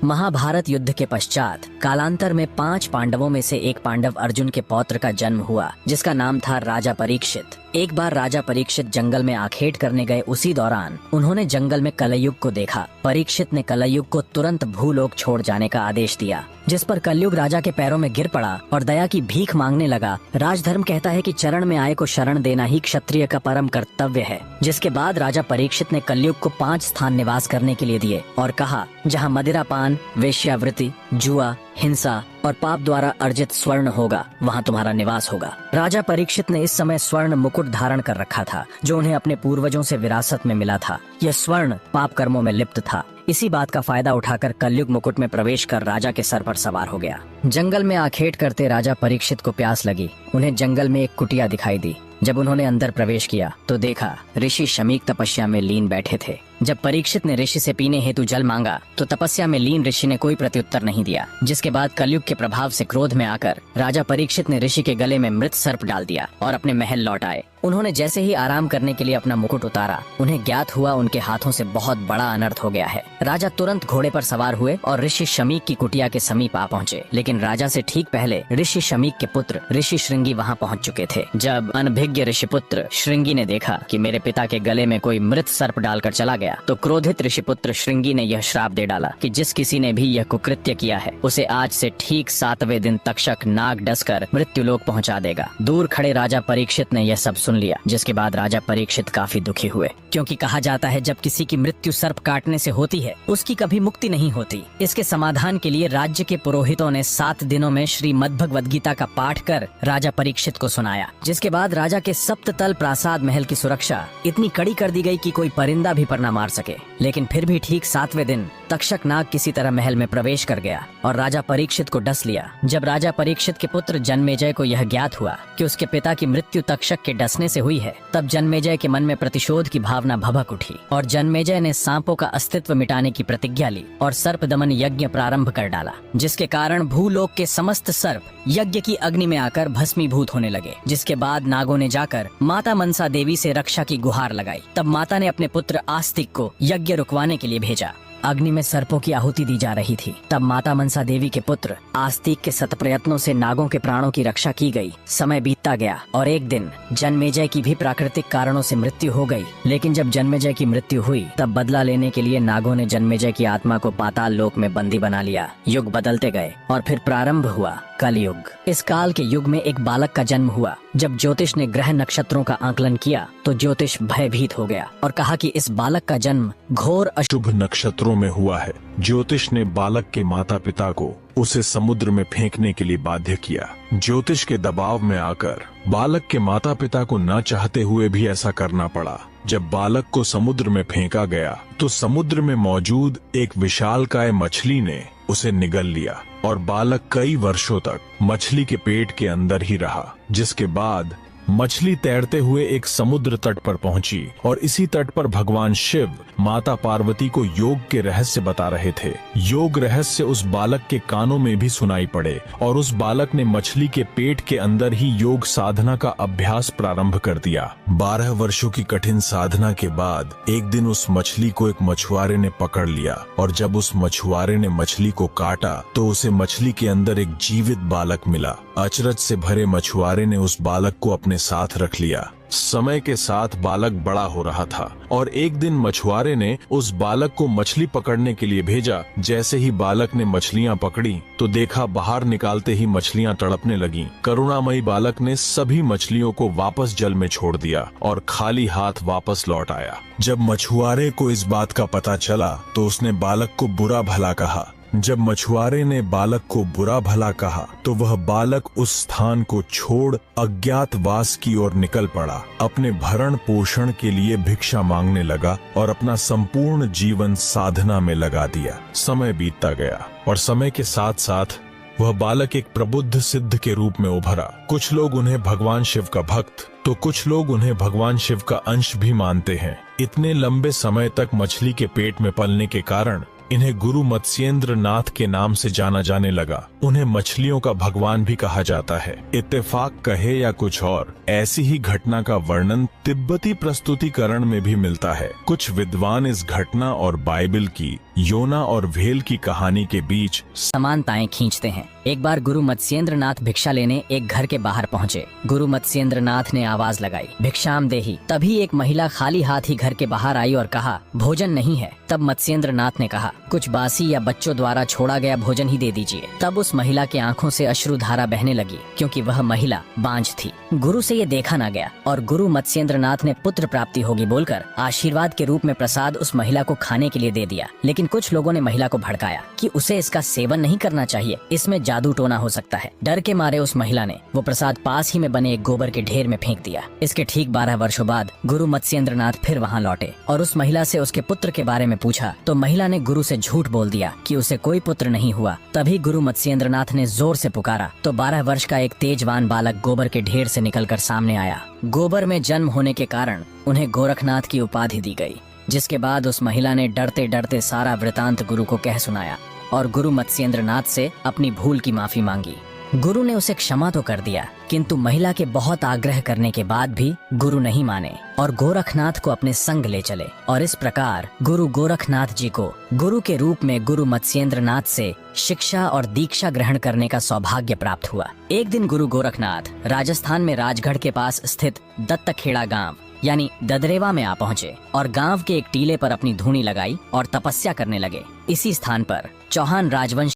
महाभारत युद्ध के पश्चात कालांतर में 5 पांडवों में से एक पांडव अर्जुन के पौत्र का जन्म हुआ, जिसका नाम था राजा परीक्षित। एक बार राजा परीक्षित जंगल में आखेट करने गए, उसी दौरान उन्होंने जंगल में कलयुग को देखा। परीक्षित ने कलयुग को तुरंत भूलोक छोड़ जाने का आदेश दिया, जिस पर कलयुग राजा के पैरों में गिर पड़ा और दया की भीख मांगने लगा। राजधर्म कहता है कि चरण में आए को शरण देना ही क्षत्रिय का परम कर्तव्य है। जिसके बाद राजा परीक्षित ने कलयुग को 5 स्थान निवास करने के लिए दिए और कहा, जहाँ मदिरापान, वेश्यावृत्ति, जुआ, हिंसा और पाप द्वारा अर्जित स्वर्ण होगा, वहाँ तुम्हारा निवास होगा। राजा परीक्षित ने इस समय स्वर्ण मुकुट धारण कर रखा था, जो उन्हें अपने पूर्वजों से विरासत में मिला था। यह स्वर्ण पाप कर्मों में लिप्त था। इसी बात का फायदा उठाकर कलयुग मुकुट में प्रवेश कर राजा के सर पर सवार हो गया। जंगल में आखेट करते राजा परीक्षित को प्यास लगी। उन्हें जंगल में एक कुटिया दिखाई दी। जब उन्होंने अंदर प्रवेश किया तो देखा ऋषि शमीक तपस्या में लीन बैठे थे। जब परीक्षित ने ऋषि से पीने हेतु जल मांगा तो तपस्या में लीन ऋषि ने कोई प्रत्युत्तर नहीं दिया। जिसके बाद कलयुग के प्रभाव से क्रोध में आकर राजा परीक्षित ने ऋषि के गले में मृत सर्प डाल दिया और अपने महल लौट आए। उन्होंने जैसे ही आराम करने के लिए अपना मुकुट उतारा, उन्हें ज्ञात हुआ उनके हाथों से बहुत बड़ा अनर्थ हो गया है। राजा तुरंत घोड़े पर सवार हुए और ऋषि शमीक की कुटिया के समीप आ पहुँचे। लेकिन राजा से ठीक पहले ऋषि शमीक के पुत्र ऋषि श्रृंगी वहाँ पहुँच चुके थे। जब अनभिज्ञ ऋषि पुत्र श्रृंगी ने देखा कि मेरे पिता के गले में कोई मृत सर्प डालकर चला गया, तो क्रोधित ऋषिपुत्र श्रृंगी ने यह श्राप दे डाला कि जिस किसी ने भी यह कुकृत्य किया है, उसे आज से ठीक 7वें दिन तक्षक नाग डसकर मृत्युलोक पहुंचा देगा। दूर खड़े राजा परीक्षित ने यह सब सुन लिया। जिसके बाद राजा परीक्षित काफी दुखी हुए, क्योंकि कहा जाता है जब किसी की मृत्यु सर्प काटने से होती है, उसकी कभी मुक्ति नहीं होती। इसके समाधान के लिए राज्य के पुरोहितों ने 7 दिनों में श्रीमद् भगवद गीता का पाठ कर राजा परीक्षित को सुनाया। जिसके बाद राजा के सप्ततल प्रासाद महल की सुरक्षा इतनी कड़ी कर दी गई कि कोई परिंदा भी पर न मार सके। लेकिन फिर भी ठीक 7वें दिन तक्षक नाग किसी तरह महल में प्रवेश कर गया और राजा परीक्षित को डस लिया। जब राजा परीक्षित के पुत्र जन्मेजय को यह ज्ञात हुआ कि उसके पिता की मृत्यु तक्षक के डसने से हुई है, तब जन्मेजय के मन में प्रतिशोध की भावना भभक उठी और जन्मेजय ने सांपों का अस्तित्व मिटाने की प्रतिज्ञा ली और सर्प दमन यज्ञ प्रारंभ कर डाला। जिसके कारण भूलोक के समस्त सर्प यज्ञ की अग्नि में आकर भस्मीभूत होने लगे। जिसके बाद नागों ने जाकर माता मनसा देवी से रक्षा की गुहार लगाई। तब माता ने अपने पुत्र आस्तिक को यज्ञ रुकवाने के लिए भेजा। अग्नि में सर्पों की आहुति दी जा रही थी। तब माता मनसा देवी के पुत्र आस्तिक के सत प्रयत्नों से नागों के प्राणों की रक्षा की गई। समय बीतता गया और एक दिन जन्मेजय की भी प्राकृतिक कारणों से मृत्यु हो गई। लेकिन जब जन्मेजय की मृत्यु हुई, तब बदला लेने के लिए नागों ने जन्मेजय की आत्मा को पाताल लोक में बंदी बना लिया। युग बदलते गए और फिर प्रारंभ हुआ कलयुग। इस काल के युग में एक बालक का जन्म हुआ। जब ज्योतिष ने ग्रह नक्षत्रों का आकलन किया तो ज्योतिष भयभीत हो गया और कहा कि इस बालक का जन्म घोर अशुभ नक्षत्रों में हुआ है। ज्योतिष ने बालक के माता पिता को उसे समुद्र में फेंकने के लिए बाध्य किया। ज्योतिष के दबाव में आकर बालक के माता पिता को न चाहते हुए भी ऐसा करना पड़ा। जब बालक को समुद्र में फेंका गया तो समुद्र में मौजूद एक विशालकाय मछली ने उसे निगल लिया और बालक कई वर्षों तक मछली के पेट के अंदर ही रहा। जिसके बाद मछली तैरते हुए एक समुद्र तट पर पहुंची और इसी तट पर भगवान शिव माता पार्वती को योग के रहस्य बता रहे थे। योग रहस्य उस बालक के कानों में भी सुनाई पड़े और उस बालक ने मछली के पेट के अंदर ही योग साधना का अभ्यास प्रारंभ कर दिया। 12 वर्षों की कठिन साधना के बाद एक दिन उस मछली को एक मछुआरे ने पकड़ लिया और जब उस मछुआरे ने मछली को काटा तो उसे मछली के अंदर एक जीवित बालक मिला। अचरज से भरे मछुआरे ने उस बालक को अपने साथ रख लिया। समय के साथ बालक बड़ा हो रहा था और एक दिन मछुआरे ने उस बालक को मछली पकड़ने के लिए भेजा। जैसे ही बालक ने मछलियां पकड़ी तो देखा बाहर निकालते ही मछलियां तड़पने लगीं। करुणामयी बालक ने सभी मछलियों को वापस जल में छोड़ दिया और खाली हाथ वापस लौट आया। जब मछुआरे को इस बात का पता चला तो उसने बालक को बुरा भला कहा। जब मछुआरे ने बालक को बुरा भला कहा तो वह बालक उस स्थान को छोड़ अज्ञातवास की ओर निकल पड़ा। अपने भरण पोषण के लिए भिक्षा मांगने लगा और अपना संपूर्ण जीवन साधना में लगा दिया। समय बीतता गया और समय के साथ साथ वह बालक एक प्रबुद्ध सिद्ध के रूप में उभरा। कुछ लोग उन्हें भगवान शिव का भक्त तो कुछ लोग उन्हें भगवान शिव का अंश भी मानते हैं। इतने लंबे समय तक मछली के पेट में पलने के कारण इन्हें गुरु मत्स्येंद्र नाथ के नाम से जाना जाने लगा। उन्हें मछलियों का भगवान भी कहा जाता है। इत्तेफाक कहे या कुछ और, ऐसी ही घटना का वर्णन तिब्बती प्रस्तुतिकरण में भी मिलता है। कुछ विद्वान इस घटना और बाइबल की योना और व्हेल की कहानी के बीच समानताएं खींचते हैं। एक बार गुरु मत्स्येंद्र नाथ भिक्षा लेने एक घर के बाहर पहुंचे। गुरु मत्स्येंद्र नाथ ने आवाज लगाई, भिक्षाम देही। तभी एक महिला खाली हाथ ही घर के बाहर आई और कहा, भोजन नहीं है। तब मत्स्येंद्र नाथ ने कहा, कुछ बासी या बच्चों द्वारा छोड़ा गया भोजन ही दे दीजिए। तब उस महिला की आंखों से अश्रुधारा बहने लगी, क्योंकि वह महिला बांझ थी। गुरु से ये देखा ना गया और गुरु मत्स्येंद्र नाथ ने पुत्र प्राप्ति होगी बोलकर आशीर्वाद के रूप में प्रसाद उस महिला को खाने के लिए दे दिया। लेकिन कुछ लोगों ने महिला को भड़काया कि उसे इसका सेवन नहीं करना चाहिए, इसमें जादू टोना हो सकता है। डर के मारे उस महिला ने वो प्रसाद पास ही में बने एक गोबर के ढेर में फेंक दिया। इसके ठीक 12 वर्षों बाद गुरु मत्स्येंद्र नाथ फिर वहाँ लौटे और उस महिला से उसके पुत्र के बारे में पूछा तो महिला ने गुरु से झूठ बोल दिया कि उसे कोई पुत्र नहीं हुआ। तभी गुरु मत्स्येंद्र नाथ ने जोर से पुकारा तो 12 वर्ष का एक तेजवान बालक गोबर के ढेर से निकलकर सामने आया। गोबर में जन्म होने के कारण उन्हें गोरखनाथ की उपाधि दी गई। जिसके बाद उस महिला ने डरते डरते सारा वृतांत गुरु को कह सुनाया और गुरु मत्स्येंद्र नाथ से अपनी भूल की माफी मांगी। गुरु ने उसे क्षमा तो कर दिया, किंतु महिला के बहुत आग्रह करने के बाद भी गुरु नहीं माने और गोरखनाथ को अपने संग ले चले। और इस प्रकार गुरु गोरखनाथ जी को गुरु के रूप में गुरु मत्स्येंद्र नाथ से शिक्षा और दीक्षा ग्रहण करने का सौभाग्य प्राप्त हुआ। एक दिन गुरु गोरखनाथ राजस्थान में राजगढ़ के पास स्थित दत्तखेड़ा गांव यानी ददरेवा में आ पहुंचे और गांव के एक टीले पर अपनी धूनी लगाई और तपस्या करने लगे। इसी स्थान पर चौहान राजवंश